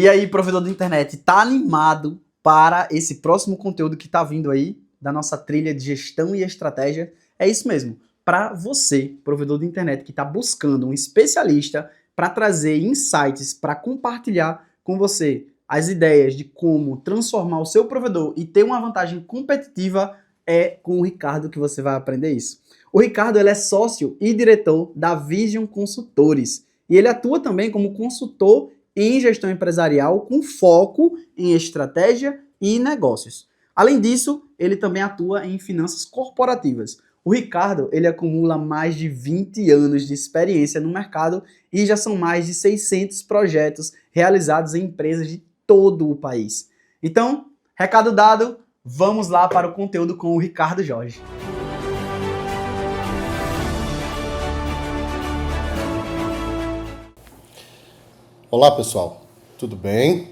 E aí, provedor da internet, tá animado para esse próximo conteúdo que tá vindo aí da nossa trilha de gestão e estratégia? É isso mesmo. Para você, provedor de internet que está buscando um especialista para trazer insights, para compartilhar com você as ideias de como transformar o seu provedor e ter uma vantagem competitiva, é com o Ricardo que você vai aprender isso. O Ricardo, ele é sócio e diretor da Vision Consultores e ele atua também como consultor em gestão empresarial com foco em estratégia e negócios. Além disso, ele também atua em finanças corporativas. O Ricardo, ele acumula mais de 20 anos de experiência no mercado e já são mais de 600 projetos realizados em empresas de todo o país. Então, recado dado, vamos lá para o conteúdo com o Ricardo Jorge. Olá pessoal, tudo bem?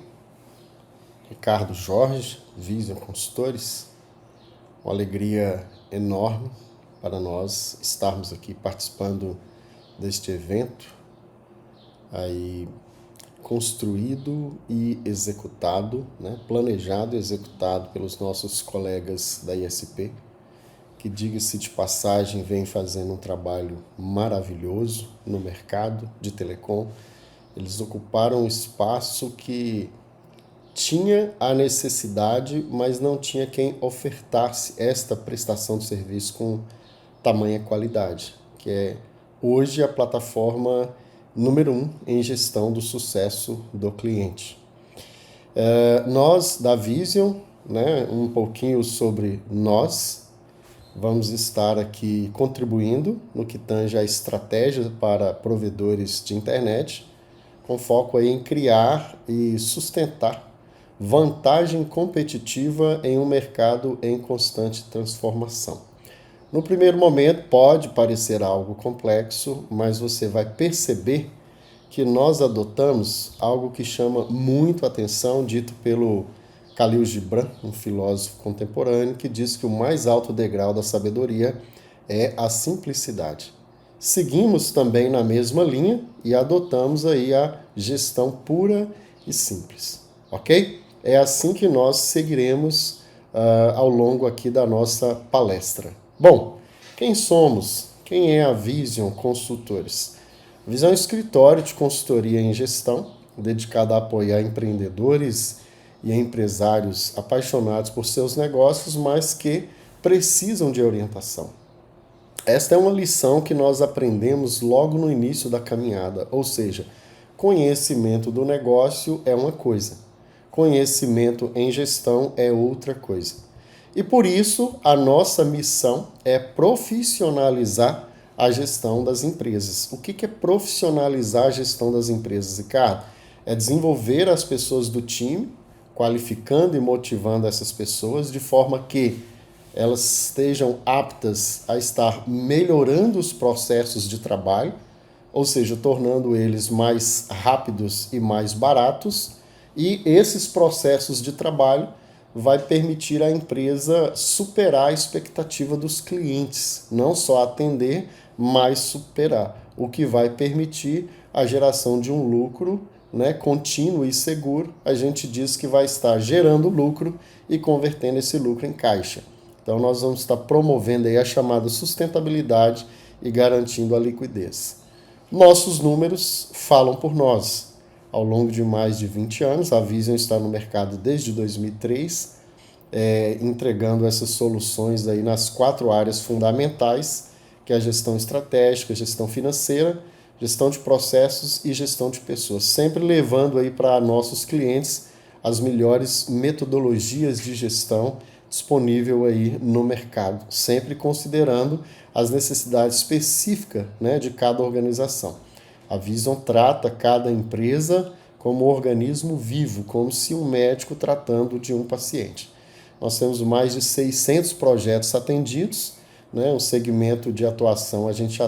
Ricardo Jorge, Vision Consultores. Uma alegria enorme para nós estarmos aqui participando deste evento aí construído e executado, planejado e executado pelos nossos colegas da ISP, que, diga-se de passagem, vem fazendo um trabalho maravilhoso no mercado de telecom. Eles ocuparam um espaço que tinha a necessidade, mas não tinha quem ofertasse esta prestação de serviço com tamanha qualidade, que é hoje a plataforma número 1 em gestão do sucesso do cliente. Nós, da Vision, um pouquinho sobre nós, vamos estar aqui contribuindo no que tange a estratégia para provedores de internet, com foco aí em criar e sustentar vantagem competitiva em um mercado em constante transformação. No primeiro momento pode parecer algo complexo, mas você vai perceber que nós adotamos algo que chama muito atenção, dito pelo Khalil Gibran, um filósofo contemporâneo, que diz que o mais alto degrau da sabedoria é a simplicidade. Seguimos também na mesma linha e adotamos aí a gestão pura e simples, ok? É assim que nós seguiremos ao longo aqui da nossa palestra. Bom, quem somos? Quem é a Vision Consultores? A Vision é um escritório de consultoria em gestão dedicado a apoiar empreendedores e empresários apaixonados por seus negócios, mas que precisam de orientação. Esta é uma lição que nós aprendemos logo no início da caminhada, ou seja, conhecimento do negócio é uma coisa, conhecimento em gestão é outra coisa. E por isso, a nossa missão é profissionalizar a gestão das empresas. O que é profissionalizar a gestão das empresas, Ricardo? É desenvolver as pessoas do time, qualificando e motivando essas pessoas de forma que elas estejam aptas a estar melhorando os processos de trabalho, ou seja, tornando eles mais rápidos e mais baratos, e esses processos de trabalho vai permitir à empresa superar a expectativa dos clientes, não só atender, mas superar, o que vai permitir a geração de um lucro contínuo e seguro. A gente diz que vai estar gerando lucro e convertendo esse lucro em caixa. Então, nós vamos estar promovendo aí a chamada sustentabilidade e garantindo a liquidez. Nossos números falam por nós. Ao longo de mais de 20 anos, a Vision está no mercado desde 2003, entregando essas soluções aí nas 4 áreas fundamentais, que é a gestão estratégica, gestão financeira, gestão de processos e gestão de pessoas. Sempre levando aí para nossos clientes as melhores metodologias de gestão disponível aí no mercado, sempre considerando as necessidades específicas de cada organização. A Vision trata cada empresa como um organismo vivo, como se um médico tratando de um paciente. Nós temos mais de 600 projetos atendidos, um segmento de atuação, a gente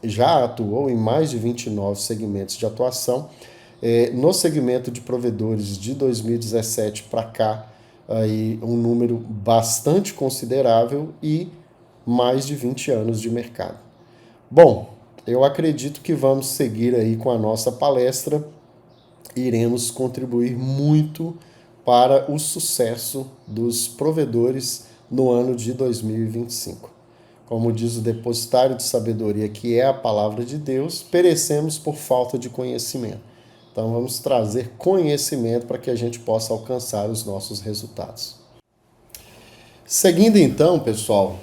já atuou em mais de 29 segmentos de atuação. No segmento de provedores de 2017 para cá, aí um número bastante considerável e mais de 20 anos de mercado. Bom, eu acredito que vamos seguir aí com a nossa palestra iremos contribuir muito para o sucesso dos provedores no ano de 2025. Como diz o depositário de sabedoria, que é a palavra de Deus, perecemos por falta de conhecimento. Então vamos trazer conhecimento para que a gente possa alcançar os nossos resultados. Seguindo então, pessoal,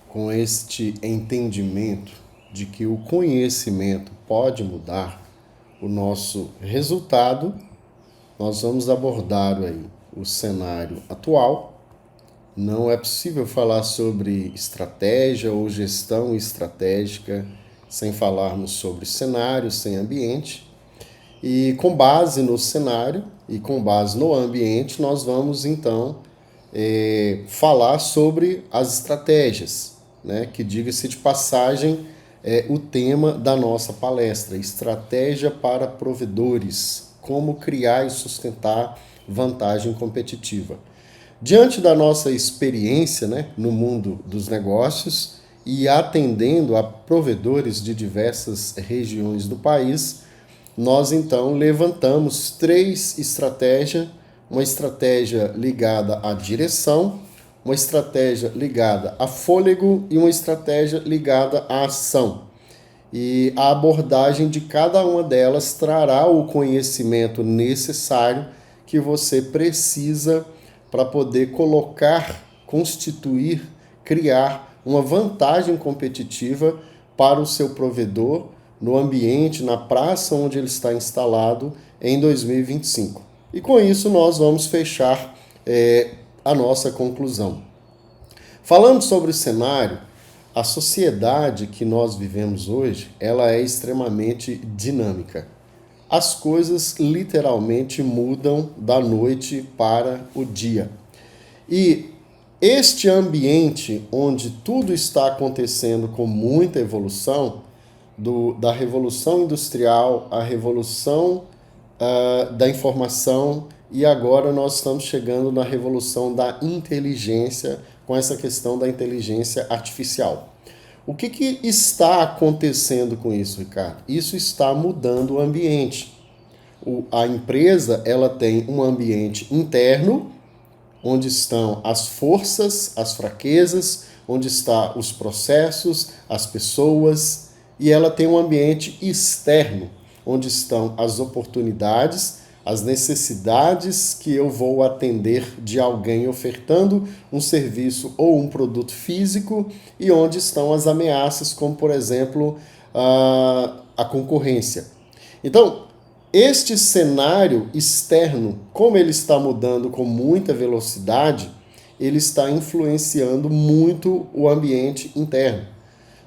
com este entendimento de que o conhecimento pode mudar o nosso resultado, nós vamos abordar aí o cenário atual. Não é possível falar sobre estratégia ou gestão estratégica sem falarmos sobre cenário, sem ambiente. E com base no cenário e com base no ambiente, nós vamos então falar sobre as estratégias, né? Que, diga-se de passagem, é o tema da nossa palestra, estratégia para provedores, como criar e sustentar vantagem competitiva. Diante da nossa experiência, né, no mundo dos negócios e atendendo a provedores de diversas regiões do país, nós então levantamos 3 estratégias, uma estratégia ligada à direção, uma estratégia ligada a fôlego e uma estratégia ligada à ação. E a abordagem de cada uma delas trará o conhecimento necessário que você precisa para poder colocar, constituir, criar uma vantagem competitiva para o seu provedor no ambiente, na praça onde ele está instalado em 2025. E com isso nós vamos fechar a nossa conclusão. Falando sobre o cenário, a sociedade que nós vivemos hoje, ela é extremamente dinâmica. As coisas literalmente mudam da noite para o dia. E este ambiente onde tudo está acontecendo com muita evolução, da revolução industrial à revolução da informação, e agora nós estamos chegando na revolução da inteligência, com essa questão da inteligência artificial. O que está acontecendo com isso, Ricardo? Isso está mudando o ambiente. A empresa, ela tem um ambiente interno, onde estão as forças, as fraquezas, onde estão os processos, as pessoas, e ela tem um ambiente externo, onde estão as oportunidades, as necessidades que eu vou atender de alguém ofertando um serviço ou um produto físico, e onde estão as ameaças, como, por exemplo, a concorrência. Então, este cenário externo, como ele está mudando com muita velocidade, ele está influenciando muito o ambiente interno.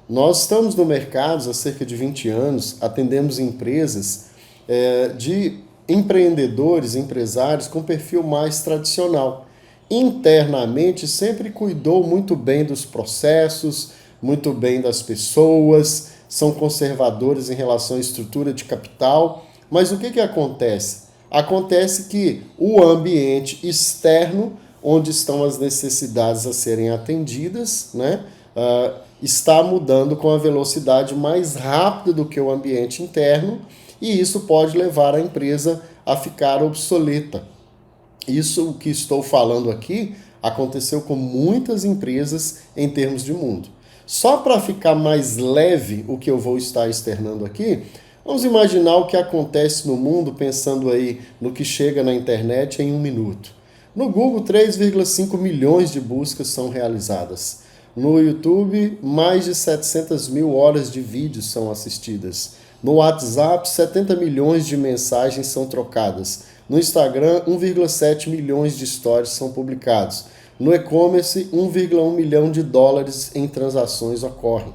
Nós estamos no mercado há cerca de 20 anos, atendemos empresas de empreendedores, empresários com perfil mais tradicional. Internamente sempre cuidou muito bem dos processos, muito bem das pessoas, são conservadores em relação à estrutura de capital. Mas o que acontece? Acontece que o ambiente externo, onde estão as necessidades a serem atendidas, né, está mudando com a velocidade mais rápida do que o ambiente interno, e isso pode levar a empresa a ficar obsoleta. Isso que estou falando aqui aconteceu com muitas empresas em termos de mundo. Só para ficar mais leve o que eu vou estar externando aqui, vamos imaginar o que acontece no mundo pensando aí no que chega na internet em 1 minuto. No Google, 3,5 milhões de buscas são realizadas. No YouTube, mais de 700 mil horas de vídeos são assistidas. No WhatsApp, 70 milhões de mensagens são trocadas. No Instagram, 1,7 milhões de stories são publicados. No e-commerce, 1,1 milhão de dólares em transações ocorrem.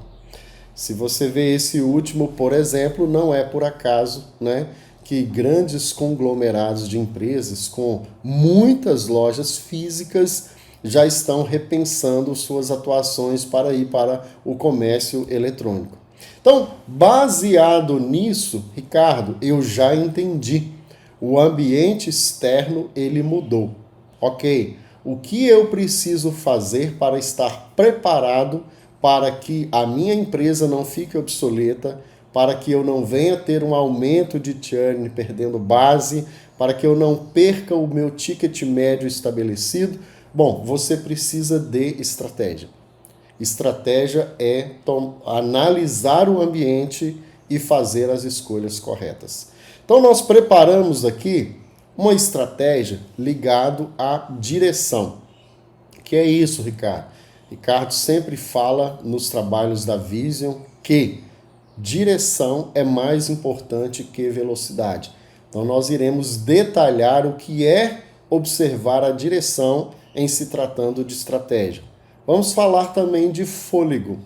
Se você vê esse último, por exemplo, não é por acaso, né, que grandes conglomerados de empresas com muitas lojas físicas já estão repensando suas atuações para ir para o comércio eletrônico. Então, baseado nisso, Ricardo, eu já entendi. O ambiente externo, ele mudou. Ok, o que eu preciso fazer para estar preparado para que a minha empresa não fique obsoleta, para que eu não venha ter um aumento de churn perdendo base, para que eu não perca o meu ticket médio estabelecido? Bom, você precisa de estratégia. Estratégia é analisar o ambiente e fazer as escolhas corretas. Então nós preparamos aqui uma estratégia ligado à direção. Que é isso, Ricardo? Ricardo sempre fala nos trabalhos da Vision que direção é mais importante que velocidade. Então nós iremos detalhar o que é observar a direção em se tratando de estratégia. Vamos falar também de fôlego,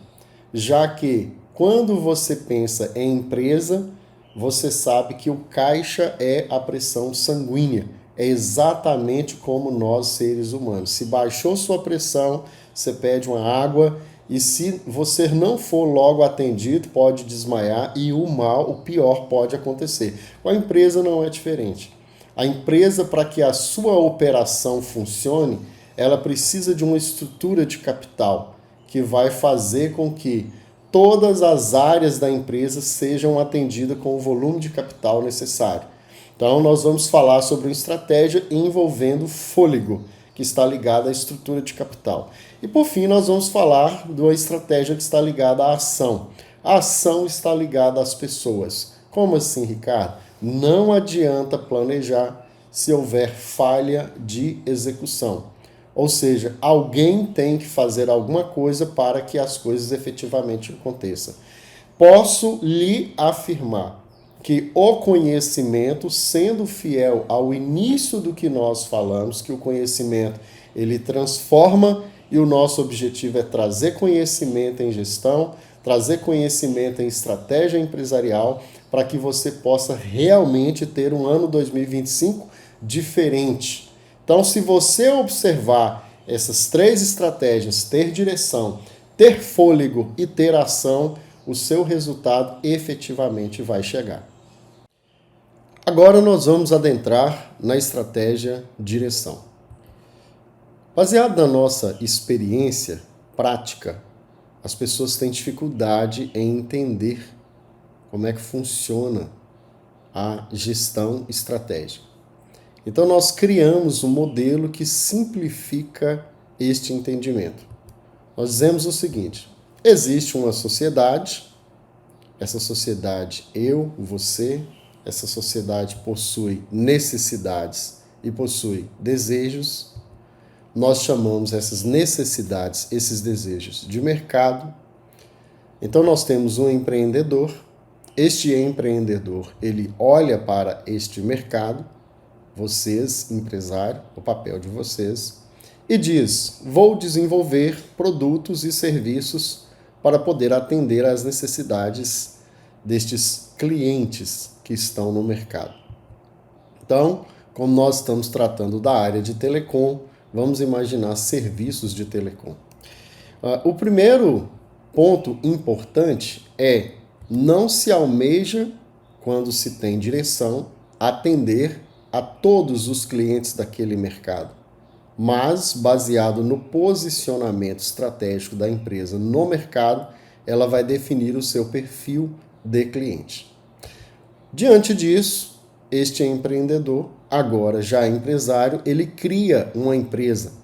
já que quando você pensa em empresa, você sabe que o caixa é a pressão sanguínea. É exatamente como nós, seres humanos. Se baixou sua pressão, você pede uma água e se você não for logo atendido, pode desmaiar e o pior pode acontecer. Com a empresa não é diferente. A empresa, para que a sua operação funcione, ela precisa de uma estrutura de capital que vai fazer com que todas as áreas da empresa sejam atendidas com o volume de capital necessário. Então, nós vamos falar sobre uma estratégia envolvendo fôlego, que está ligada à estrutura de capital. E, por fim, nós vamos falar de uma estratégia que está ligada à ação. A ação está ligada às pessoas. Como assim, Ricardo? Não adianta planejar se houver falha de execução. Ou seja, alguém tem que fazer alguma coisa para que as coisas efetivamente aconteçam. Posso lhe afirmar que o conhecimento, sendo fiel ao início do que nós falamos, que o conhecimento ele transforma e o nosso objetivo é trazer conhecimento em gestão, trazer conhecimento em estratégia empresarial para que você possa realmente ter um ano 2025 diferente. Então, se você observar essas 3 estratégias, ter direção, ter fôlego e ter ação, o seu resultado efetivamente vai chegar. Agora nós vamos adentrar na estratégia direção. Baseado na nossa experiência prática, as pessoas têm dificuldade em entender como é que funciona a gestão estratégica. Então nós criamos um modelo que simplifica este entendimento. Nós dizemos o seguinte: existe uma sociedade, essa sociedade eu, você, essa sociedade possui necessidades e possui desejos. Nós chamamos essas necessidades, esses desejos de mercado. Então nós temos um empreendedor. Este empreendedor, ele olha para este mercado, vocês, empresário, o papel de vocês, e diz: vou desenvolver produtos e serviços para poder atender às necessidades destes clientes que estão no mercado. Então, como nós estamos tratando da área de telecom, vamos imaginar serviços de telecom. O primeiro ponto importante é: não se almeja, quando se tem direção, atender a todos os clientes daquele mercado, mas baseado no posicionamento estratégico da empresa no mercado, ela vai definir o seu perfil de cliente. Diante disso, este empreendedor, agora já empresário, ele cria uma empresa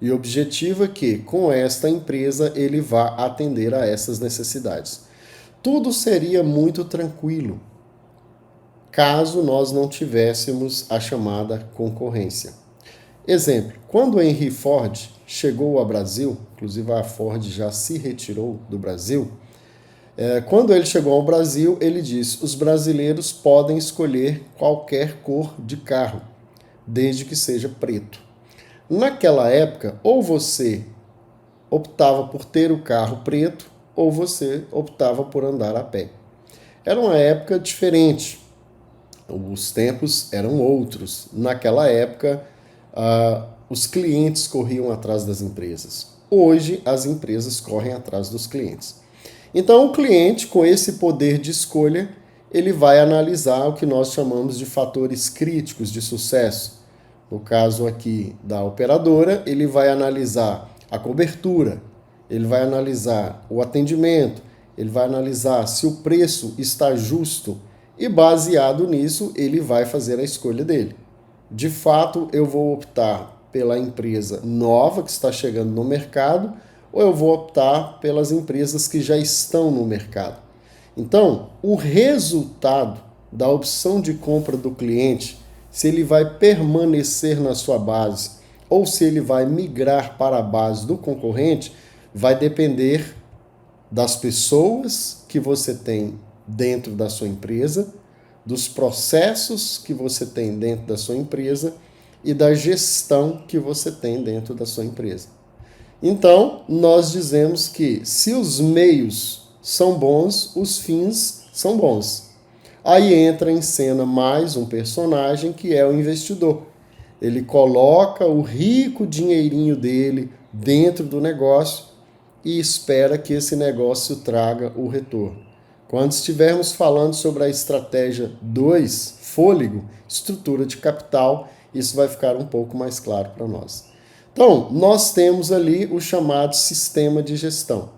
e o objetivo é que, com esta empresa, ele vá atender a essas necessidades. Tudo seria muito tranquilo caso nós não tivéssemos a chamada concorrência. Exemplo, quando o Henry Ford chegou ao Brasil, inclusive a Ford já se retirou do Brasil, quando ele chegou ao Brasil, ele disse: os brasileiros podem escolher qualquer cor de carro, desde que seja preto. Naquela época, ou você optava por ter o carro preto, ou você optava por andar a pé. Era uma época diferente. Os tempos eram outros. Naquela época, os clientes corriam atrás das empresas. Hoje, as empresas correm atrás dos clientes. Então, o cliente, com esse poder de escolha, ele vai analisar o que nós chamamos de fatores críticos de sucesso. No caso aqui da operadora, ele vai analisar a cobertura, ele vai analisar o atendimento, ele vai analisar se o preço está justo e, baseado nisso, ele vai fazer a escolha dele. De fato, eu vou optar pela empresa nova que está chegando no mercado ou eu vou optar pelas empresas que já estão no mercado. Então, o resultado da opção de compra do cliente, se ele vai permanecer na sua base ou se ele vai migrar para a base do concorrente, vai depender das pessoas que você tem dentro da sua empresa, dos processos que você tem dentro da sua empresa e da gestão que você tem dentro da sua empresa. Então, nós dizemos que se os meios são bons, os fins são bons. Aí entra em cena mais um personagem que é o investidor. Ele coloca o rico dinheirinho dele dentro do negócio e espera que esse negócio traga o retorno. Quando estivermos falando sobre a estratégia 2, fôlego, estrutura de capital, isso vai ficar um pouco mais claro para nós. Então, nós temos ali o chamado sistema de gestão.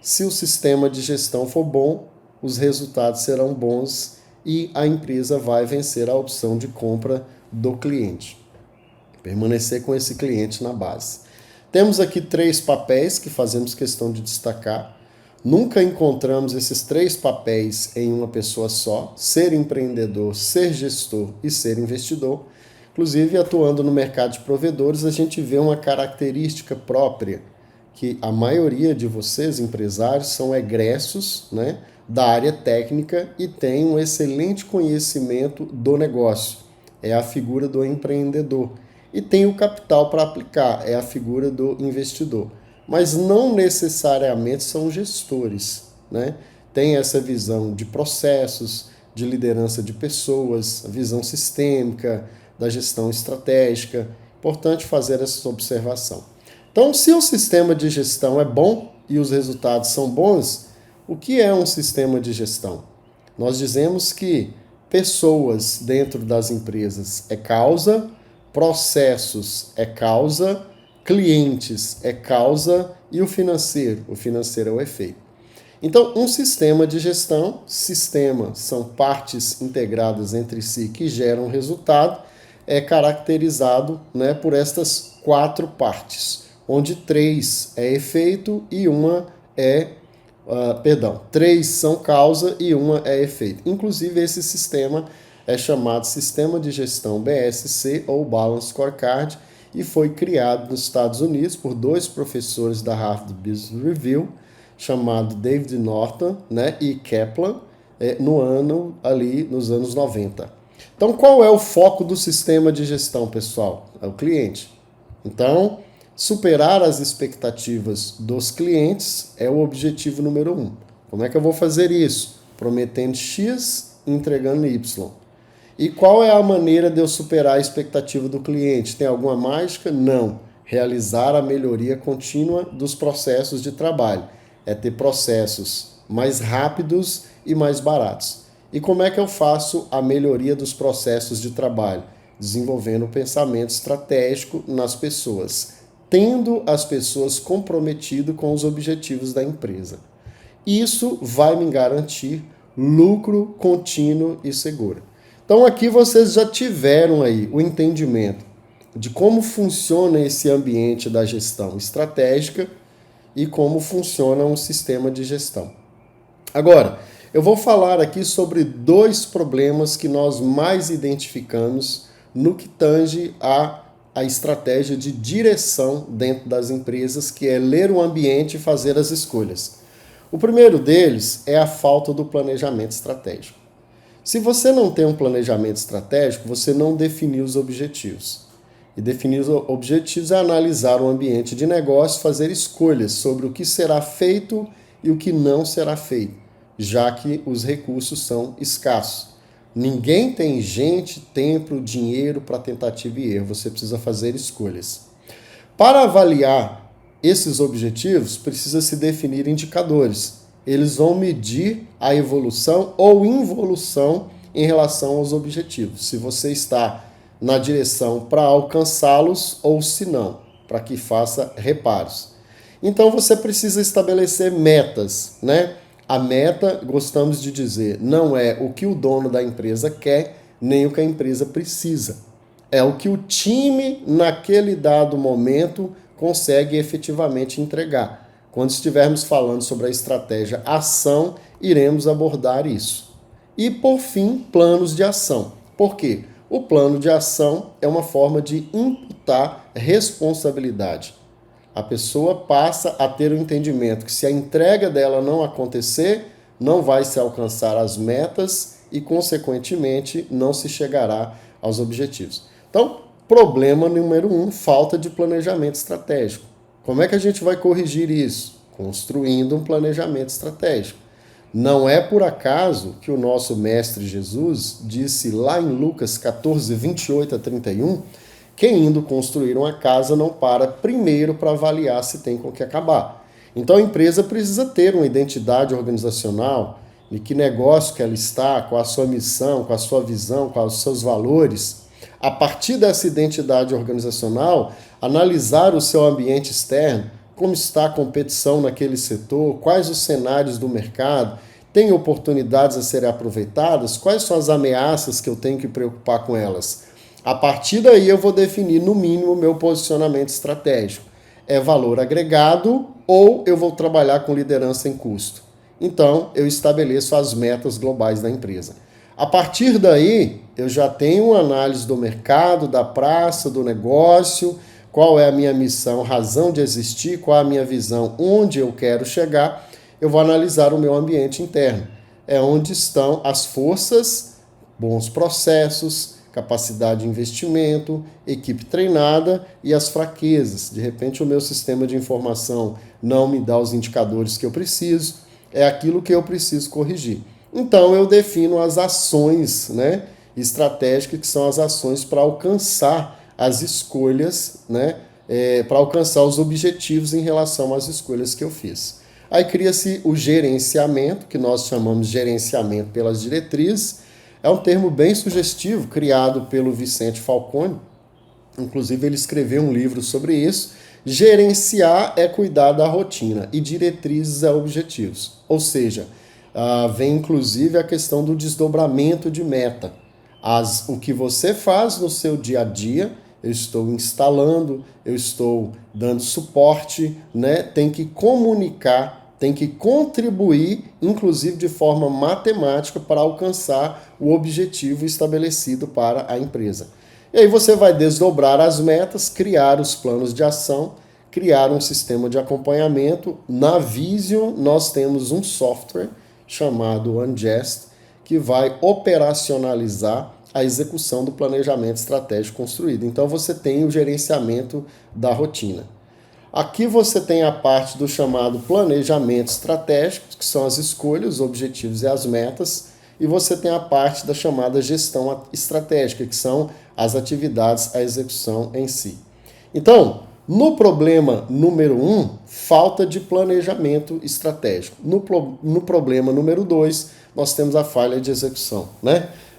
Se o sistema de gestão for bom, os resultados serão bons e a empresa vai vencer a opção de compra do cliente. Permanecer com esse cliente na base. Temos aqui 3 papéis que fazemos questão de destacar. Nunca encontramos esses 3 papéis em uma pessoa só: ser empreendedor, ser gestor e ser investidor. Inclusive, atuando no mercado de provedores, a gente vê uma característica própria, que a maioria de vocês, empresários, são egressos, né, da área técnica e têm um excelente conhecimento do negócio. É a figura do empreendedor. E tem o capital para aplicar, é a figura do investidor. Mas não necessariamente são gestores, né? Tem essa visão de processos, de liderança de pessoas, a visão sistêmica, da gestão estratégica. Importante fazer essa observação. Então, se o sistema de gestão é bom e os resultados são bons, o que é um sistema de gestão? Nós dizemos que pessoas dentro das empresas é causa, processos é causa, clientes é causa e o financeiro é o efeito. Então, um sistema de gestão, sistema são partes integradas entre si que geram resultado, é caracterizado, né, por estas 4 partes, onde 3 é efeito e uma é, 3 são causa e uma é efeito. Inclusive, esse sistema é chamado Sistema de Gestão BSC ou Balanced Scorecard e foi criado nos Estados Unidos por 2 professores da Harvard Business Review, chamado David Norton, né, e Kaplan, nos anos 90. Então, qual é o foco do sistema de gestão, pessoal? É o cliente. Então, superar as expectativas dos clientes é o objetivo número 1. Como é que eu vou fazer isso? Prometendo X, entregando Y. E qual é a maneira de eu superar a expectativa do cliente? Tem alguma mágica? Não. Realizar a melhoria contínua dos processos de trabalho. É ter processos mais rápidos e mais baratos. E como é que eu faço a melhoria dos processos de trabalho? Desenvolvendo o pensamento estratégico nas pessoas, tendo as pessoas comprometidas com os objetivos da empresa. Isso vai me garantir lucro contínuo e seguro. Então aqui vocês já tiveram aí o entendimento de como funciona esse ambiente da gestão estratégica e como funciona um sistema de gestão. Agora, eu vou falar aqui sobre 2 problemas que nós mais identificamos no que tange a estratégia de direção dentro das empresas, que é ler o ambiente e fazer as escolhas. O primeiro deles é a falta do planejamento estratégico. Se você não tem um planejamento estratégico, você não definiu os objetivos. E definir os objetivos é analisar o ambiente de negócio, fazer escolhas sobre o que será feito e o que não será feito, já que os recursos são escassos. Ninguém tem gente, tempo, dinheiro para tentativa e erro. Você precisa fazer escolhas. Para avaliar esses objetivos, precisa se definir indicadores. Eles vão medir a evolução ou involução em relação aos objetivos. Se você está na direção para alcançá-los ou se não, para que faça reparos. Então você precisa estabelecer metas, né? A meta, gostamos de dizer, não é o que o dono da empresa quer, nem o que a empresa precisa. É o que o time, naquele dado momento, consegue efetivamente entregar. Quando estivermos falando sobre a estratégia ação, iremos abordar isso. E, por fim, planos de ação. Por quê? O plano de ação é uma forma de imputar responsabilidade. A pessoa passa a ter o entendimento que se a entrega dela não acontecer, não vai se alcançar as metas e, consequentemente, não se chegará aos objetivos. Então, problema número 1, falta de planejamento estratégico. Como é que a gente vai corrigir isso? Construindo um planejamento estratégico. Não é por acaso que o nosso mestre Jesus disse lá em Lucas 14, 28 a 31, quem indo construir uma casa não para primeiro para avaliar se tem com o que acabar. Então a empresa precisa ter uma identidade organizacional, de que negócio que ela está, qual a sua missão, qual a sua visão, quais os seus valores. A partir dessa identidade organizacional, analisar o seu ambiente externo, como está a competição naquele setor, quais os cenários do mercado, tem oportunidades a serem aproveitadas, quais são as ameaças que eu tenho que preocupar com elas. A partir daí eu vou definir no mínimo o meu posicionamento estratégico. É valor agregado ou eu vou trabalhar com liderança em custo? Então eu estabeleço as metas globais da empresa. A partir daí eu já tenho uma análise do mercado, da praça, do negócio, qual é a minha missão, razão de existir, qual é a minha visão, onde eu quero chegar. Eu vou analisar o meu ambiente interno. É onde estão as forças, bons processos, capacidade de investimento, equipe treinada e as fraquezas. De repente o meu sistema de informação não me dá os indicadores que eu preciso, é aquilo que eu preciso corrigir. Então eu defino as ações, estratégicas, que são as ações para alcançar as escolhas, para alcançar os objetivos em relação às escolhas que eu fiz. Aí cria-se o gerenciamento, que nós chamamos de gerenciamento pelas diretrizes. É um termo bem sugestivo, criado pelo Vicente Falcone. Inclusive, ele escreveu um livro sobre isso. Gerenciar é cuidar da rotina e diretrizes é objetivos. Ou seja, vem inclusive a questão do desdobramento de meta. O que você faz no seu dia a dia, eu estou instalando, eu estou dando suporte, tem que comunicar, tem que contribuir, inclusive de forma matemática, para alcançar o objetivo estabelecido para a empresa. E aí você vai desdobrar as metas, criar os planos de ação, criar um sistema de acompanhamento. Na Vision, nós temos um software chamado Ungest, que vai operacionalizar a execução do planejamento estratégico construído. Então você tem o gerenciamento da rotina. Aqui você tem a parte do chamado planejamento estratégico, que são as escolhas, os objetivos e as metas, e você tem a parte da chamada gestão estratégica, que são as atividades, a execução em si. Então, no problema número 1, falta de planejamento estratégico. No problema número 2, nós temos a falha de execução,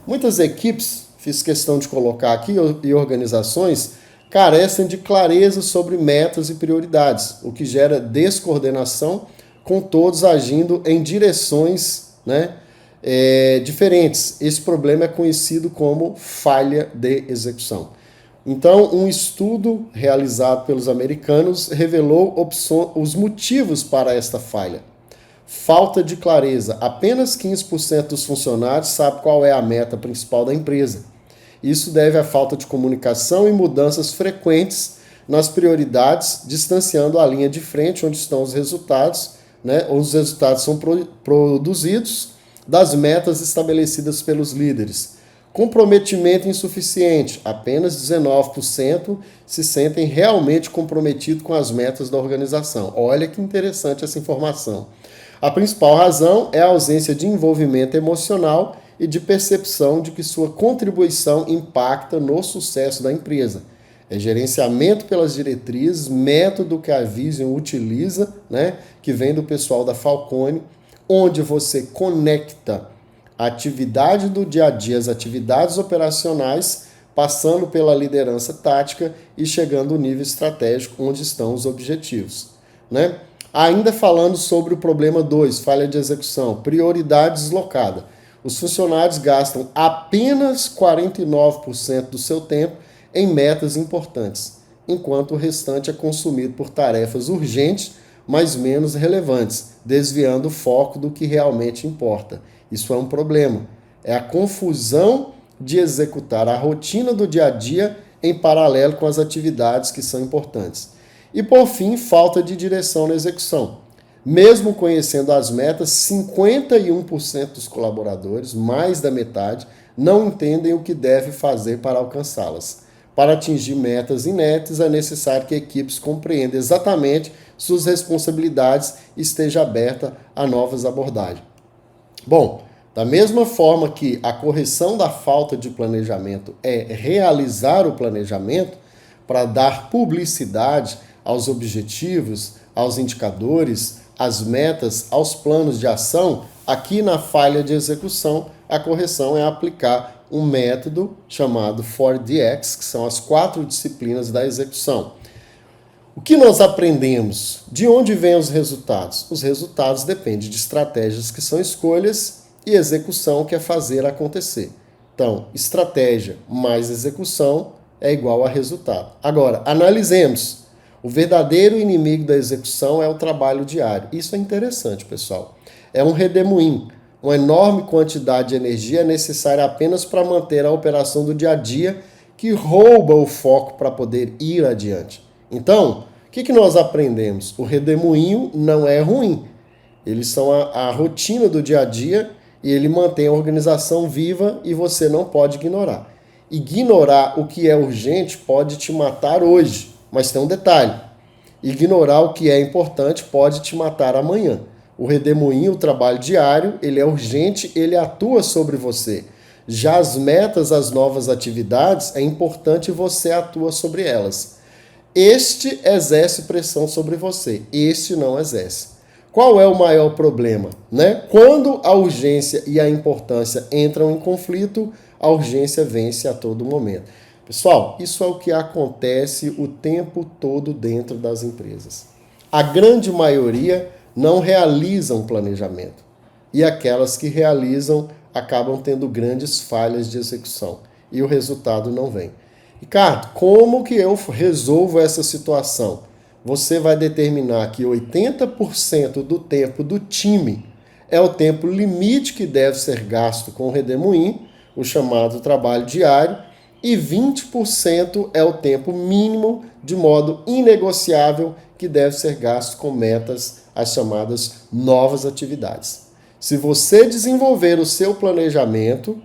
Muitas equipes, fiz questão de colocar aqui, e organizações, carecem de clareza sobre metas e prioridades, o que gera descoordenação, com todos agindo em direções diferentes. Esse problema é conhecido como falha de execução. Então, um estudo realizado pelos americanos revelou os motivos para esta falha. Falta de clareza. Apenas 15% dos funcionários sabe qual é a meta principal da empresa. Isso deve à falta de comunicação e mudanças frequentes nas prioridades, distanciando a linha de frente onde estão os resultados, onde os resultados são produzidos, das metas estabelecidas pelos líderes. Comprometimento insuficiente. Apenas 19% se sentem realmente comprometidos com as metas da organização. Olha que interessante essa informação. A principal razão é a ausência de envolvimento emocional e de percepção de que sua contribuição impacta no sucesso da empresa. É gerenciamento pelas diretrizes, método que a Vision utiliza, que vem do pessoal da Falcone, onde você conecta a atividade do dia a dia, as atividades operacionais, passando pela liderança tática e chegando ao nível estratégico, onde estão os objetivos. Ainda falando sobre o problema 2, falha de execução, prioridade deslocada. Os funcionários gastam apenas 49% do seu tempo em metas importantes, enquanto o restante é consumido por tarefas urgentes, mas menos relevantes, desviando o foco do que realmente importa. Isso é um problema. É a confusão de executar a rotina do dia a dia em paralelo com as atividades que são importantes. E, por fim, falta de direção na execução. Mesmo conhecendo as metas, 51% dos colaboradores, mais da metade, não entendem o que deve fazer para alcançá-las. Para atingir metas inéditas, é necessário que equipes compreendam exatamente suas responsabilidades e esteja aberta a novas abordagens. Bom, da mesma forma que a correção da falta de planejamento é realizar o planejamento para dar publicidade aos objetivos, aos indicadores, às metas, aos planos de ação, aqui na falha de execução, a correção é aplicar um método chamado 4DX, que são as 4 disciplinas da execução. O que nós aprendemos? De onde vêm os resultados? Os resultados dependem de estratégias que são escolhas e execução que é fazer acontecer. Então, estratégia mais execução é igual a resultado. Agora, analisemos. O verdadeiro inimigo da execução é o trabalho diário. Isso é interessante, pessoal. É um redemoinho. Uma enorme quantidade de energia é necessária apenas para manter a operação do dia a dia, que rouba o foco para poder ir adiante. Então, o que nós aprendemos? O redemoinho não é ruim. Eles são a rotina do dia a dia e ele mantém a organização viva e você não pode ignorar. Ignorar o que é urgente pode te matar hoje. Mas tem um detalhe, ignorar o que é importante pode te matar amanhã. O redemoinho, o trabalho diário, ele é urgente, ele atua sobre você. Já as metas, as novas atividades, é importante você atua sobre elas. Este exerce pressão sobre você, este não exerce. Qual é o maior problema? Quando a urgência e a importância entram em conflito, a urgência vence a todo momento. Pessoal, isso é o que acontece o tempo todo dentro das empresas. A grande maioria não realizam planejamento. E aquelas que realizam acabam tendo grandes falhas de execução. E o resultado não vem. Ricardo, como que eu resolvo essa situação? Você vai determinar que 80% do tempo do time é o tempo limite que deve ser gasto com o redemoinho, o chamado trabalho diário, e 20% é o tempo mínimo, de modo inegociável, que deve ser gasto com metas, as chamadas novas atividades. Se você desenvolver o seu planejamento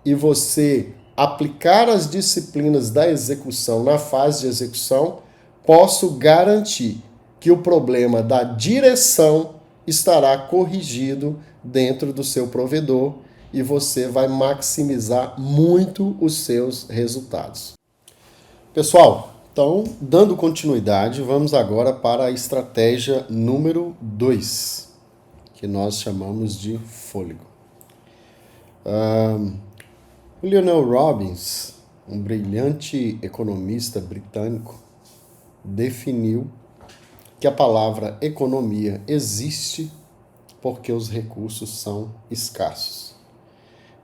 e você aplicar as disciplinas da execução na fase de execução, posso garantir que o problema da direção estará corrigido dentro do seu provedor e você vai maximizar muito os seus resultados. Pessoal, então, dando continuidade, vamos agora para a estratégia número 2, que nós chamamos de fôlego. O Lionel Robbins, um brilhante economista britânico, definiu que a palavra economia existe porque os recursos são escassos.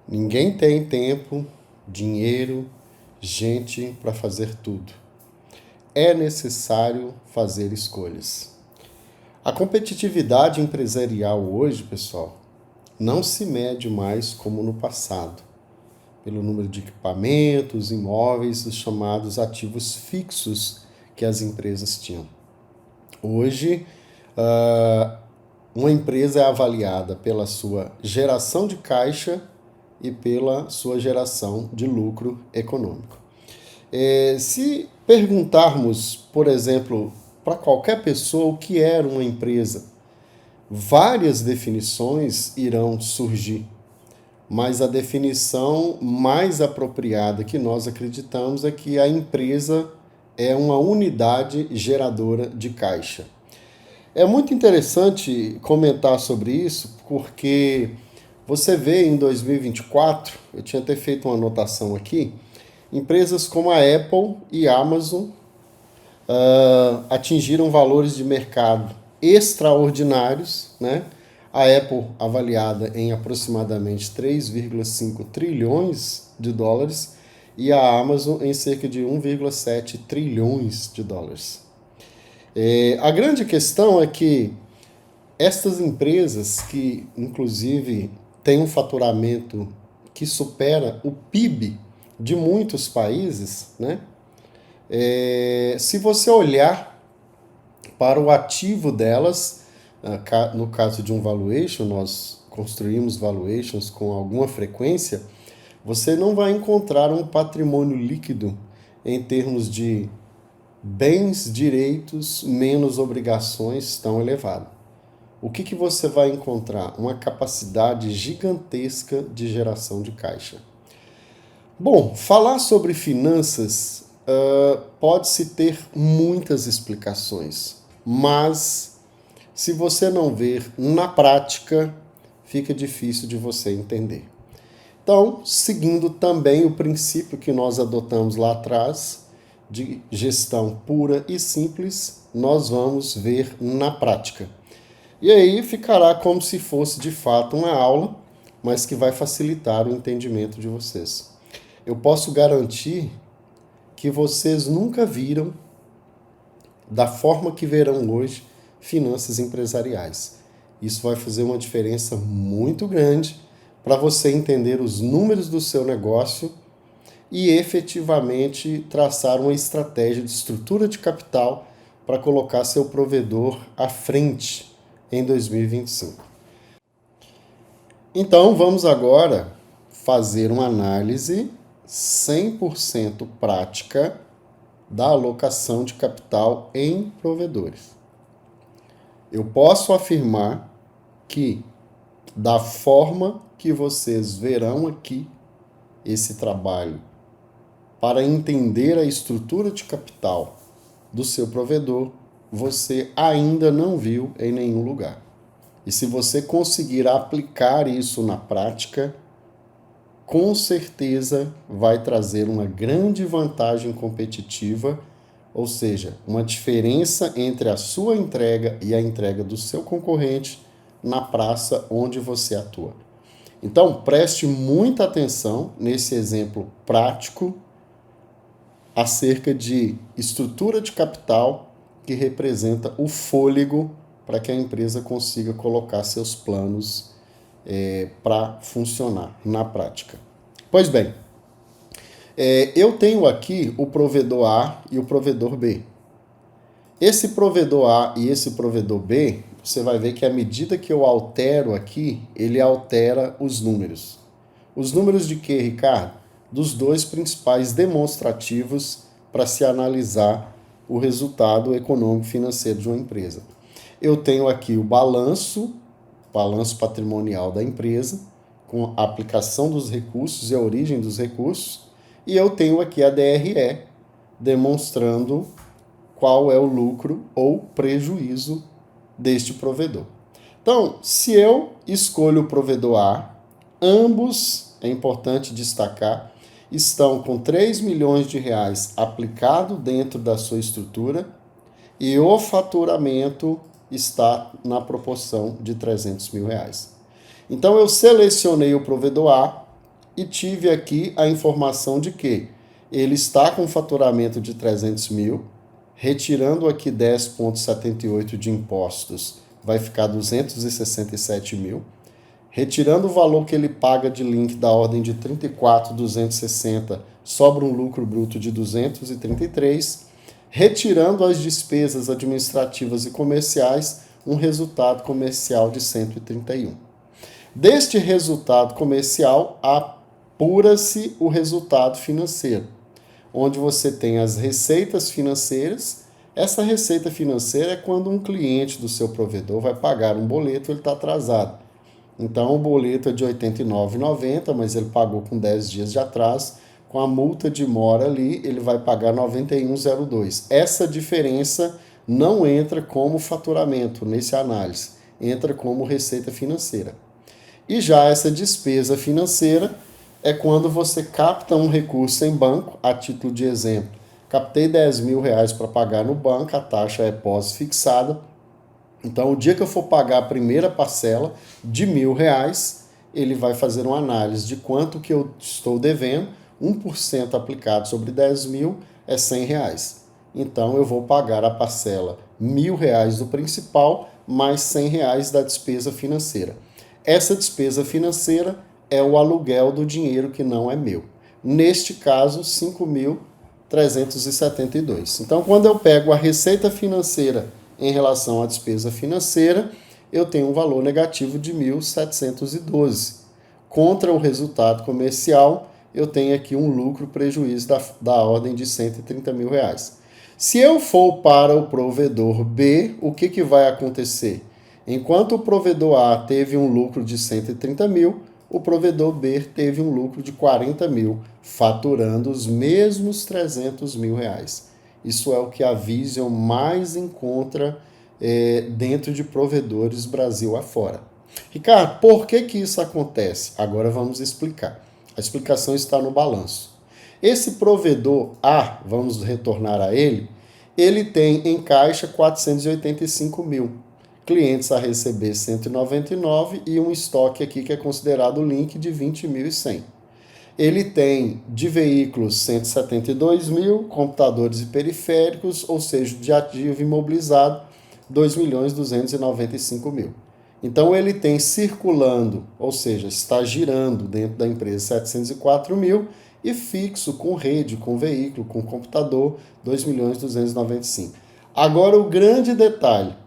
Ninguém tem tempo, dinheiro, gente para fazer tudo. É necessário fazer escolhas. A competitividade empresarial hoje, pessoal, não se mede mais como no passado, pelo número de equipamentos, imóveis, os chamados ativos fixos que as empresas tinham. Hoje, uma empresa é avaliada pela sua geração de caixa e pela sua geração de lucro econômico. Se perguntarmos, por exemplo, para qualquer pessoa o que era uma empresa, várias definições irão surgir, mas a definição mais apropriada que nós acreditamos é que a empresa é uma unidade geradora de caixa. É muito interessante comentar sobre isso, porque você vê em 2024, eu tinha até feito uma anotação aqui, empresas como a Apple e a Amazon atingiram valores de mercado extraordinários, né? A Apple avaliada em aproximadamente 3,5 trilhões de dólares e a Amazon em cerca de 1,7 trilhões de dólares. A grande questão é que estas empresas, que inclusive têm um faturamento que supera o PIB de muitos países, né? Se você olhar para o ativo delas, no caso de um valuation, nós construímos valuations com alguma frequência, você não vai encontrar um patrimônio líquido em termos de bens, direitos, menos obrigações tão elevado. O que você vai encontrar? Uma capacidade gigantesca de geração de caixa. Bom, falar sobre finanças pode-se ter muitas explicações, mas se você não ver na prática, fica difícil de você entender. Então, seguindo também o princípio que nós adotamos lá atrás, de gestão pura e simples, nós vamos ver na prática. E aí ficará como se fosse de fato uma aula, mas que vai facilitar o entendimento de vocês. Eu posso garantir que vocês nunca viram, da forma que verão hoje, finanças empresariais. Isso vai fazer uma diferença muito grande para você entender os números do seu negócio e efetivamente traçar uma estratégia de estrutura de capital para colocar seu provedor à frente em 2025. Então, vamos agora fazer uma análise 100% prática da alocação de capital em provedores. Eu posso afirmar que, da forma que vocês verão aqui esse trabalho, para entender a estrutura de capital do seu provedor, você ainda não viu em nenhum lugar. E se você conseguir aplicar isso na prática, com certeza vai trazer uma grande vantagem competitiva, ou seja, uma diferença entre a sua entrega e a entrega do seu concorrente na praça onde você atua. Então, preste muita atenção nesse exemplo prático acerca de estrutura de capital que representa o fôlego para que a empresa consiga colocar seus planos para funcionar na prática. Pois bem, eu tenho aqui o provedor A e o provedor B. Esse provedor A e esse provedor B, você vai ver que à medida que eu altero aqui, ele altera os números. Os números de quê, Ricardo? Dos dois principais demonstrativos para se analisar o resultado econômico financeiro de uma empresa. Eu tenho aqui o balanço patrimonial da empresa, com a aplicação dos recursos e a origem dos recursos, e eu tenho aqui a DRE, demonstrando qual é o lucro ou prejuízo deste provedor. Então, se eu escolho o provedor A, ambos, é importante destacar, estão com 3 milhões de reais aplicado dentro da sua estrutura e o faturamento está na proporção de 300 mil reais. Então, eu selecionei o provedor A e tive aqui a informação de que ele está com faturamento de 300 mil, retirando aqui 10,78 de impostos, vai ficar 267 mil. Retirando o valor que ele paga de link da ordem de 34.260, sobra um lucro bruto de 233. Retirando as despesas administrativas e comerciais, um resultado comercial de 131. Deste resultado comercial, apura-se o resultado financeiro, onde você tem as receitas financeiras. Essa receita financeira é quando um cliente do seu provedor vai pagar um boleto, ele está atrasado. Então, o boleto é de R$ 89,90, mas ele pagou com 10 dias de atraso. Com a multa de mora ali, ele vai pagar R$ 91,02. Essa diferença não entra como faturamento nesse análise, entra como receita financeira. E já essa despesa financeira é quando você capta um recurso em banco, a título de exemplo. Captei 10 mil reais para pagar no banco, a taxa é pós-fixada, Então, o dia que eu for pagar a primeira parcela de R$ 1.000, ele vai fazer uma análise de quanto que eu estou devendo. 1% aplicado sobre 10 mil é R$ 100. Então, eu vou pagar a parcela R$ 1.000 do principal mais R$ 100 da despesa financeira. Essa despesa financeira é o aluguel do dinheiro que não é meu. Neste caso, 5.372. Então, quando eu pego a receita financeira em relação à despesa financeira, eu tenho um valor negativo de 1.712. Contra o resultado comercial, eu tenho aqui um lucro-prejuízo da ordem de R$ 130 mil. Se eu for para o provedor B, o que vai acontecer? Enquanto o provedor A teve um lucro de 130 mil, o provedor B teve um lucro de 40 mil, faturando os mesmos 300 mil reais. Isso é o que a Vision mais encontra dentro de provedores Brasil afora. Ricardo, por que isso acontece? Agora vamos explicar. A explicação está no balanço. Esse provedor A, vamos retornar a ele, ele tem em caixa 485 mil. Clientes a receber 199 e um estoque aqui que é considerado link de 20.100. Ele tem de veículos 172 mil, computadores e periféricos, ou seja, de ativo imobilizado 2.295 mil. Então ele tem circulando, ou seja, está girando dentro da empresa 704 mil e fixo com rede, com veículo, com computador 2.295. Agora o grande detalhe.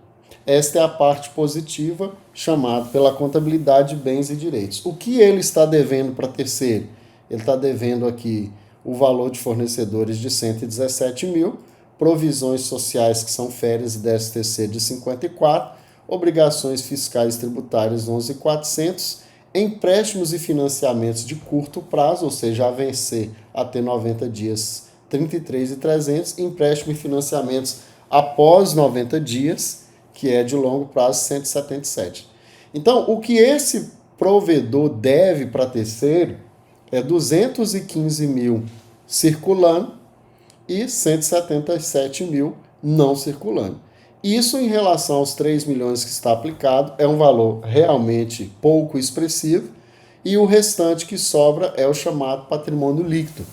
Esta é a parte positiva, chamada pela contabilidade de bens e direitos. O que ele está devendo para terceiro? Ele está devendo aqui o valor de fornecedores de 117 mil, provisões sociais que são férias e 13º de 54, obrigações fiscais tributárias 11.400, empréstimos e financiamentos de curto prazo, ou seja, a vencer até 90 dias 33.300, empréstimo e financiamentos após 90 dias, que é de longo prazo, 177. Então, o que esse provedor deve para terceiro é 215 mil circulando e 177 mil não circulando. Isso em relação aos 3 milhões que está aplicado é um valor realmente pouco expressivo e o restante que sobra é o chamado patrimônio líquido,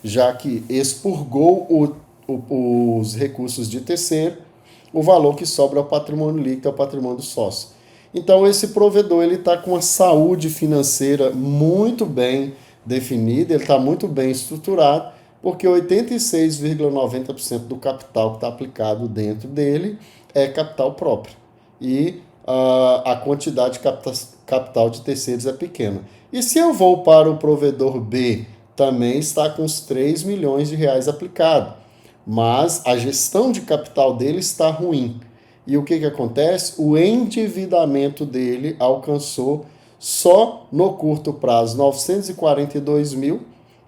já que expurgou os recursos de terceiro, o valor que sobra é o patrimônio líquido, é o patrimônio do sócio. Então, esse provedor está com uma saúde financeira muito bem definida, ele está muito bem estruturado, porque 86,90% do capital que está aplicado dentro dele é capital próprio. E a quantidade de capital de terceiros é pequena. E se eu vou para o provedor B, também está com os 3 milhões de reais aplicado. Mas a gestão de capital dele está ruim. E o que acontece? O endividamento dele alcançou só no curto prazo 942 mil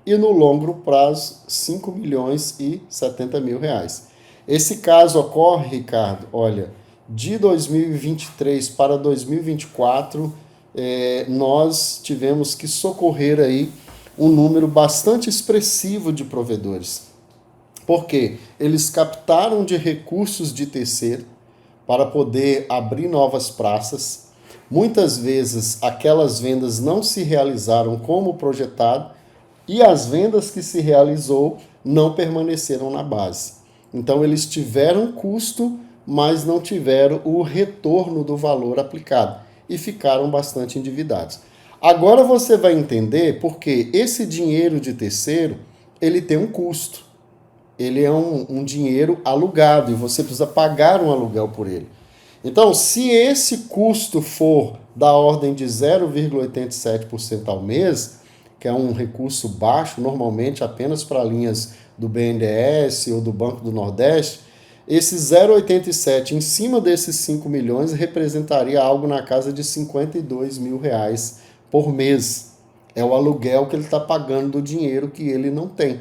e no longo prazo 5 milhões e 70 mil reais. Esse caso ocorre, Ricardo, olha, de 2023 para 2024, nós tivemos que socorrer aí um número bastante expressivo de provedores. Porque eles captaram de recursos de terceiro para poder abrir novas praças. Muitas vezes aquelas vendas não se realizaram como projetado e as vendas que se realizou não permaneceram na base. Então eles tiveram custo, mas não tiveram o retorno do valor aplicado e ficaram bastante endividados. Agora você vai entender porque esse dinheiro de terceiro ele tem um custo. Ele é um dinheiro alugado e você precisa pagar um aluguel por ele. Então, se esse custo for da ordem de 0,87% ao mês, que é um recurso baixo, normalmente apenas para linhas do BNDES ou do Banco do Nordeste, esse 0,87 em cima desses 5 milhões representaria algo na casa de 52 mil reais por mês. É o aluguel que ele está pagando do dinheiro que ele não tem.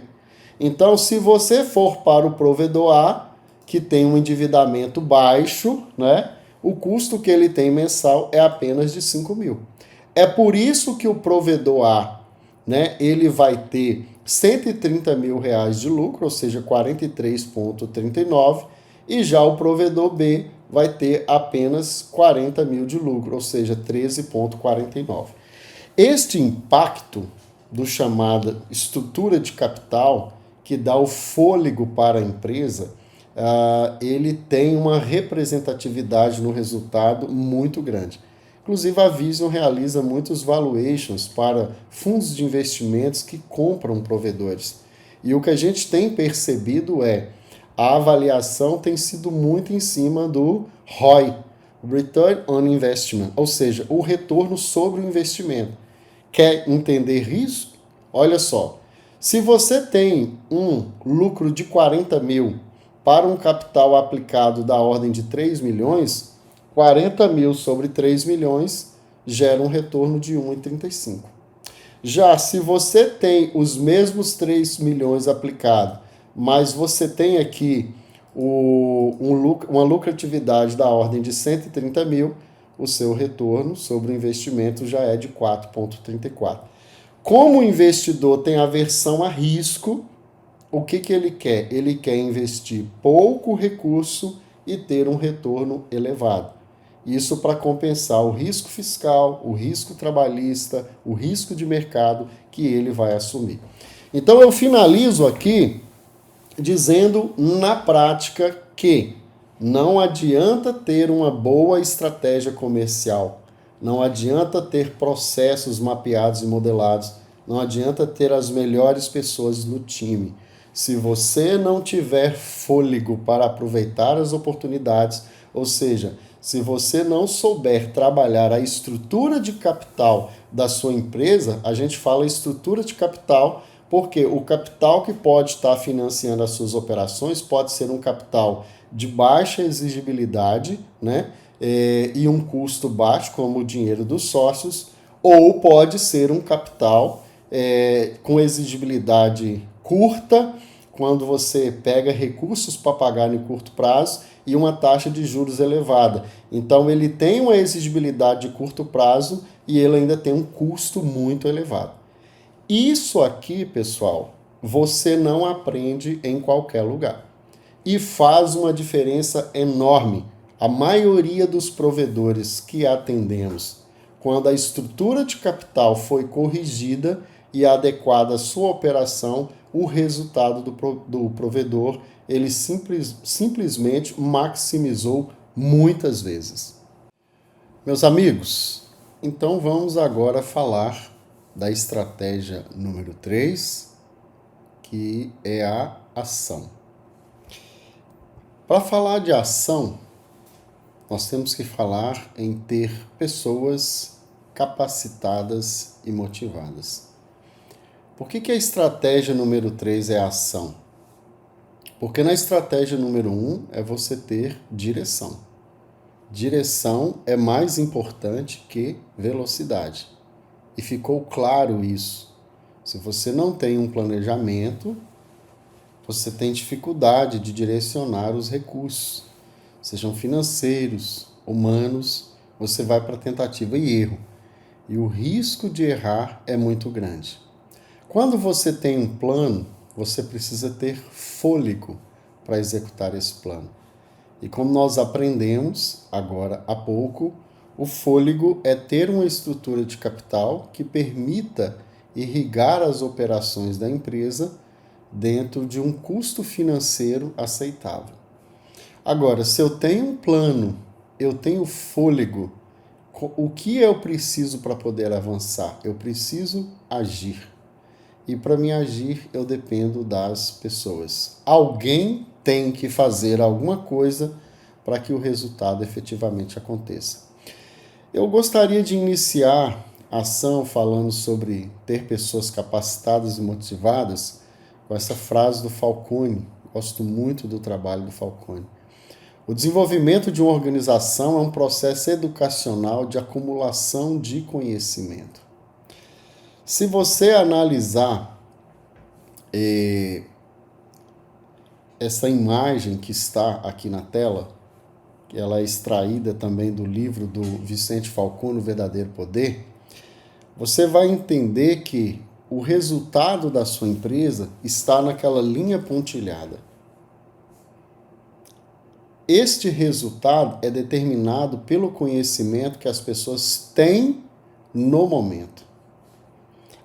Então, se você for para o provedor A, que tem um endividamento baixo, né, o custo que ele tem mensal é apenas de 5 mil. É por isso que o provedor A, né, ele vai ter 130 mil reais de lucro, ou seja, 43,39, e já o provedor B vai ter apenas 40 mil de lucro, ou seja, 13,49. Este impacto do chamado estrutura de capital, que dá o fôlego para a empresa, ele tem uma representatividade no resultado muito grande. Inclusive, a Vision realiza muitos valuations para fundos de investimentos que compram provedores. E o que a gente tem percebido é a avaliação tem sido muito em cima do ROI, Return on Investment, ou seja, o retorno sobre o investimento. Quer entender risco? Olha só, se você tem um lucro de 40 mil para um capital aplicado da ordem de 3 milhões, 40 mil sobre 3 milhões gera um retorno de 1,35. Já se você tem os mesmos 3 milhões aplicados, mas você tem aqui uma lucratividade da ordem de 130 mil, o seu retorno sobre o investimento já é de 4,34. Como o investidor tem aversão a risco, o que ele quer? Ele quer investir pouco recurso e ter um retorno elevado. Isso para compensar o risco fiscal, o risco trabalhista, o risco de mercado que ele vai assumir. Então eu finalizo aqui dizendo na prática que não adianta ter uma boa estratégia comercial, não adianta ter processos mapeados e modelados, não adianta ter as melhores pessoas no time. Se você não tiver fôlego para aproveitar as oportunidades, ou seja, se você não souber trabalhar a estrutura de capital da sua empresa, a gente fala estrutura de capital porque o capital que pode estar financiando as suas operações pode ser um capital de baixa exigibilidade, né? E um custo baixo, como o dinheiro dos sócios, ou pode ser um capital com exigibilidade curta, quando você pega recursos para pagar em curto prazo e uma taxa de juros elevada. Então, ele tem uma exigibilidade de curto prazo e ele ainda tem um custo muito elevado. Isso aqui, pessoal, você não aprende em qualquer lugar. E faz uma diferença enorme. A maioria dos provedores que atendemos, quando a estrutura de capital foi corrigida e adequada à sua operação, o resultado do provedor, ele simplesmente maximizou muitas vezes. Meus amigos, então vamos agora falar da estratégia número 3, que é a ação. Para falar de ação, nós temos que falar em ter pessoas capacitadas e motivadas. Por que a estratégia número 3 é a ação? Porque na estratégia número 1 é você ter direção. Direção é mais importante que velocidade. E ficou claro isso. Se você não tem um planejamento, você tem dificuldade de direcionar os recursos, sejam financeiros, humanos, você vai para tentativa e erro. E o risco de errar é muito grande. Quando você tem um plano, você precisa ter fôlego para executar esse plano. E como nós aprendemos agora há pouco, o fôlego é ter uma estrutura de capital que permita irrigar as operações da empresa dentro de um custo financeiro aceitável. Agora, se eu tenho um plano, eu tenho fôlego, o que eu preciso para poder avançar? Eu preciso agir. E para me agir, eu dependo das pessoas. Alguém tem que fazer alguma coisa para que o resultado efetivamente aconteça. Eu gostaria de iniciar a ação falando sobre ter pessoas capacitadas e motivadas com essa frase do Falcone. Gosto muito do trabalho do Falcone. O desenvolvimento de uma organização é um processo educacional de acumulação de conhecimento. Se você analisar essa imagem que está aqui na tela, que ela é extraída também do livro do Vicente Falcone, O Verdadeiro Poder, você vai entender que o resultado da sua empresa está naquela linha pontilhada. este resultado é determinado pelo conhecimento que as pessoas têm no momento.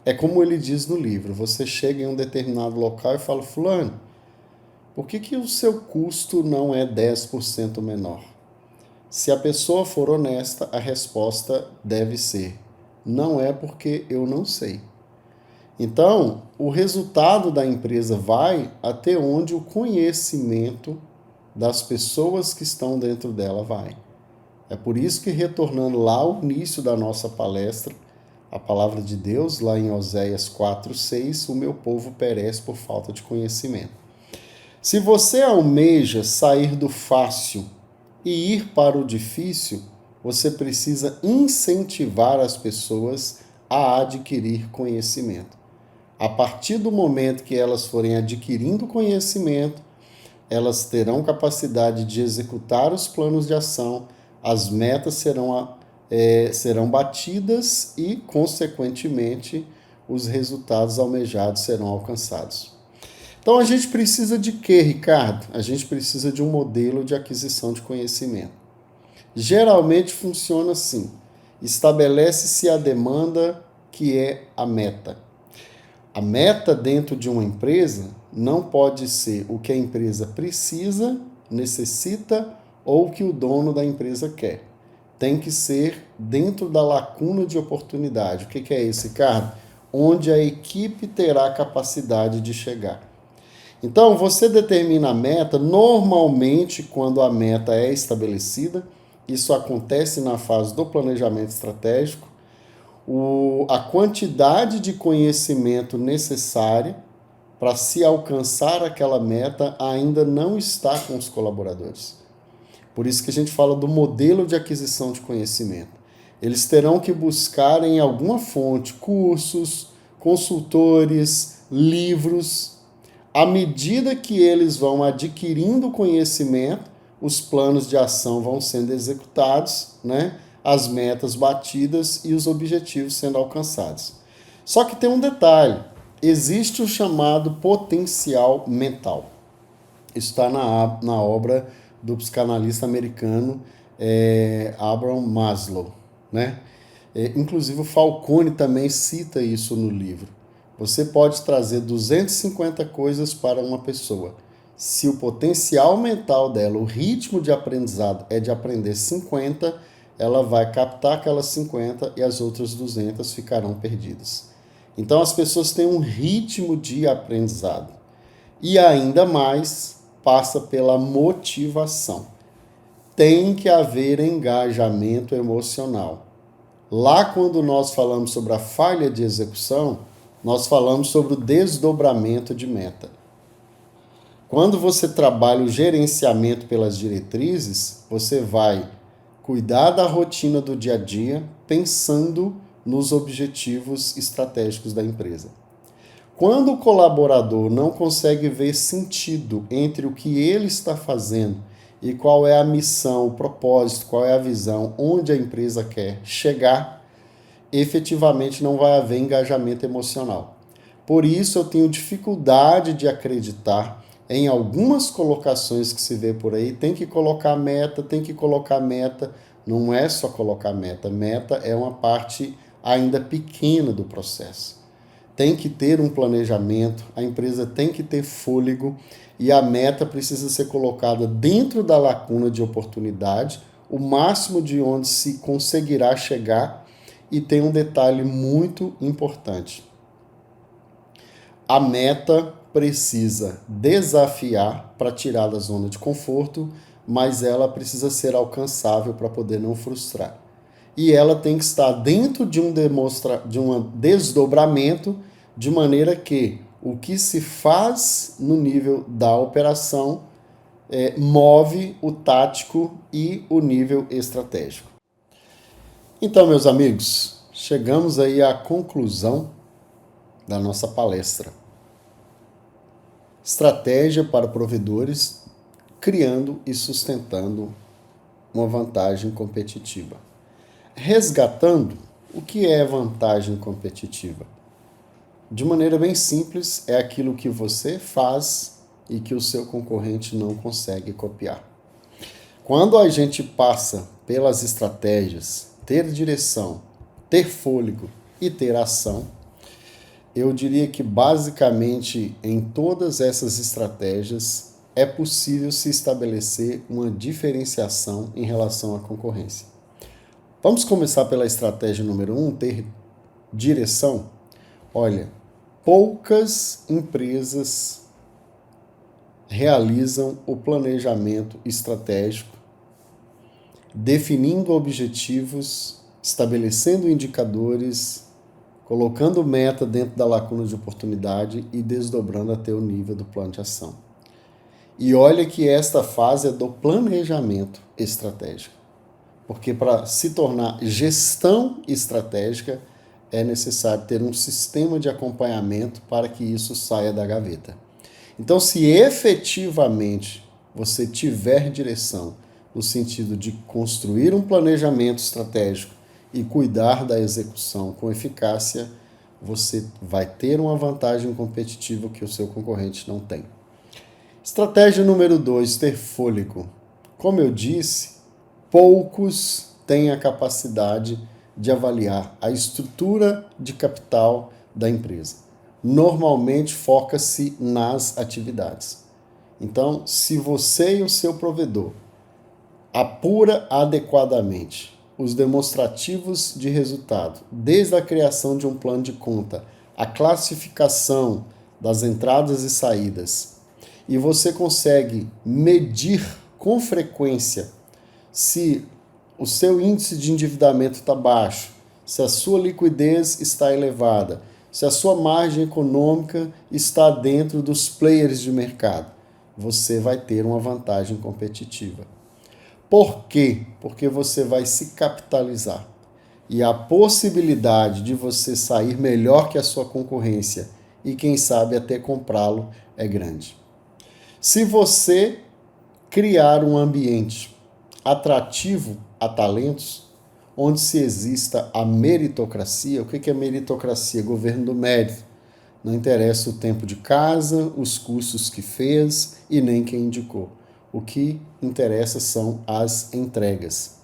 É como ele diz no livro, você chega em um determinado local e fala, fulano, por que o seu custo não é 10% menor? Se a pessoa for honesta, a resposta deve ser, não é porque eu não sei. Então, o resultado da empresa vai até onde o conhecimento das pessoas que estão dentro dela vai. É por isso que, retornando lá ao início da nossa palestra, a palavra de Deus, lá em Oséias 4:6, o meu povo perece por falta de conhecimento. Se você almeja sair do fácil e ir para o difícil, você precisa incentivar as pessoas a adquirir conhecimento. A partir do momento que elas forem adquirindo conhecimento, elas terão capacidade de executar os planos de ação, as metas serão batidas e, consequentemente, os resultados almejados serão alcançados. Então, a gente precisa de quê, Ricardo? A gente precisa de um modelo de aquisição de conhecimento. Geralmente funciona assim: estabelece-se a demanda, que é a meta. A meta dentro de uma empresa não pode ser o que a empresa precisa, necessita ou o que o dono da empresa quer. Tem que ser dentro da lacuna de oportunidade. O que é isso, Ricardo? Onde a equipe terá capacidade de chegar. Então, você determina a meta, normalmente quando a meta é estabelecida, isso acontece na fase do planejamento estratégico, a quantidade de conhecimento necessária para se alcançar aquela meta ainda não está com os colaboradores. Por isso que a gente fala do modelo de aquisição de conhecimento. Eles terão que buscar em alguma fonte cursos, consultores, livros. À medida que eles vão adquirindo conhecimento, os planos de ação vão sendo executados, né? As metas batidas e os objetivos sendo alcançados. Só que tem um detalhe, existe o chamado potencial mental. Isso está na obra do psicanalista americano Abraham Maslow, né? Inclusive o Falcone também cita isso no livro. Você pode trazer 250 coisas para uma pessoa. Se o potencial mental dela, o ritmo de aprendizado é de aprender 50, ela vai captar aquelas 50 e as outras 200 ficarão perdidas. Então as pessoas têm um ritmo de aprendizado. E ainda mais passa pela motivação. Tem que haver engajamento emocional. Lá quando nós falamos sobre a falha de execução, nós falamos sobre o desdobramento de meta. Quando você trabalha o gerenciamento pelas diretrizes, você vai cuidar da rotina do dia a dia, pensando nos objetivos estratégicos da empresa. Quando o colaborador não consegue ver sentido entre o que ele está fazendo e qual é a missão, o propósito, qual é a visão, onde a empresa quer chegar, efetivamente não vai haver engajamento emocional. Por isso eu tenho dificuldade de acreditar em algumas colocações que se vê por aí, tem que colocar meta, não é só colocar meta, meta é uma parte ainda pequena do processo. Tem que ter um planejamento, a empresa tem que ter fôlego e a meta precisa ser colocada dentro da lacuna de oportunidade, o máximo de onde se conseguirá chegar. E tem um detalhe muito importante. A meta precisa desafiar para tirar da zona de conforto, mas ela precisa ser alcançável para poder não frustrar. E ela tem que estar dentro de um desdobramento, de maneira que o que se faz no nível da operação move o tático e o nível estratégico. Então, meus amigos, chegamos aí à conclusão da nossa palestra. Estratégia para provedores, criando e sustentando uma vantagem competitiva. Resgatando, o que é vantagem competitiva? De maneira bem simples, é aquilo que você faz e que o seu concorrente não consegue copiar. Quando a gente passa pelas estratégias, ter direção, ter fôlego e ter ação, eu diria que basicamente em todas essas estratégias é possível se estabelecer uma diferenciação em relação à concorrência. Vamos começar pela estratégia número 1, ter direção. Olha, poucas empresas realizam o planejamento estratégico, definindo objetivos, estabelecendo indicadores, colocando meta dentro da lacuna de oportunidade e desdobrando até o nível do plano de ação. E olha que esta fase é do planejamento estratégico, porque para se tornar gestão estratégica é necessário ter um sistema de acompanhamento para que isso saia da gaveta. Então, se efetivamente você tiver direção no sentido de construir um planejamento estratégico e cuidar da execução com eficácia, você vai ter uma vantagem competitiva que o seu concorrente não tem. Estratégia número 2, ter fôlego. Como eu disse, poucos têm a capacidade de avaliar a estrutura de capital da empresa. Normalmente foca-se nas atividades. Então, se você e o seu provedor apura adequadamente os demonstrativos de resultado, desde a criação de um plano de conta, a classificação das entradas e saídas, e você consegue medir com frequência se o seu índice de endividamento está baixo, se a sua liquidez está elevada, se a sua margem econômica está dentro dos players de mercado, você vai ter uma vantagem competitiva. Por quê? Porque você vai se capitalizar. E a possibilidade de você sair melhor que a sua concorrência e, quem sabe, até comprá-lo é grande. Se você criar um ambiente atrativo a talentos, onde se exista a meritocracia. O que é meritocracia? Governo do mérito. Não interessa o tempo de casa, os cursos que fez e nem quem indicou. O que interessa são as entregas.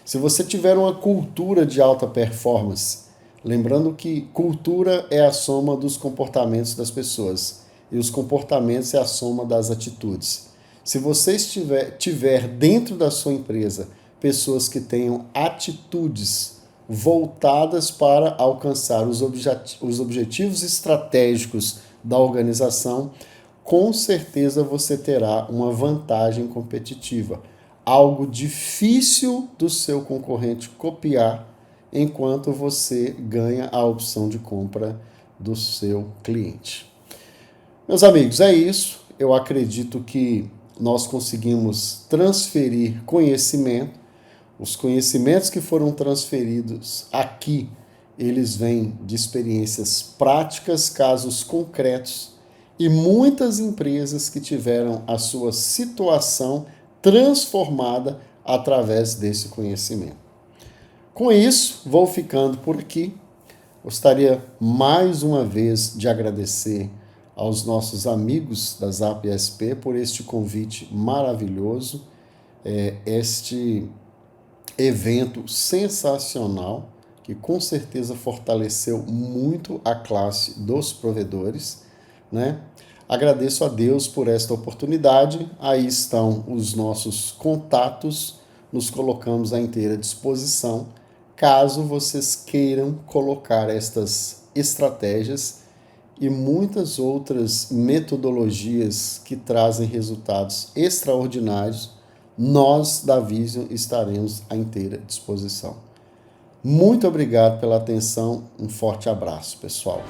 Se você tiver uma cultura de alta performance, lembrando que cultura é a soma dos comportamentos das pessoas e os comportamentos é a soma das atitudes. Se você tiver dentro da sua empresa pessoas que tenham atitudes voltadas para alcançar os objetivos estratégicos da organização, com certeza você terá uma vantagem competitiva. Algo difícil do seu concorrente copiar, enquanto você ganha a opção de compra do seu cliente. Meus amigos, é isso. Eu acredito que nós conseguimos transferir conhecimento. Os conhecimentos que foram transferidos aqui, eles vêm de experiências práticas, casos concretos e muitas empresas que tiveram a sua situação transformada através desse conhecimento. Com isso, vou ficando por aqui. Gostaria mais uma vez de agradecer aos nossos amigos da Zap SP por este convite maravilhoso, este evento sensacional que com certeza fortaleceu muito a classe dos provedores, né? Agradeço a Deus por esta oportunidade. Aí estão os nossos contatos, nos colocamos à inteira disposição, caso vocês queiram colocar estas estratégias e muitas outras metodologias que trazem resultados extraordinários. Nós, da Vision, estaremos à inteira disposição. Muito obrigado pela atenção. Um forte abraço, pessoal.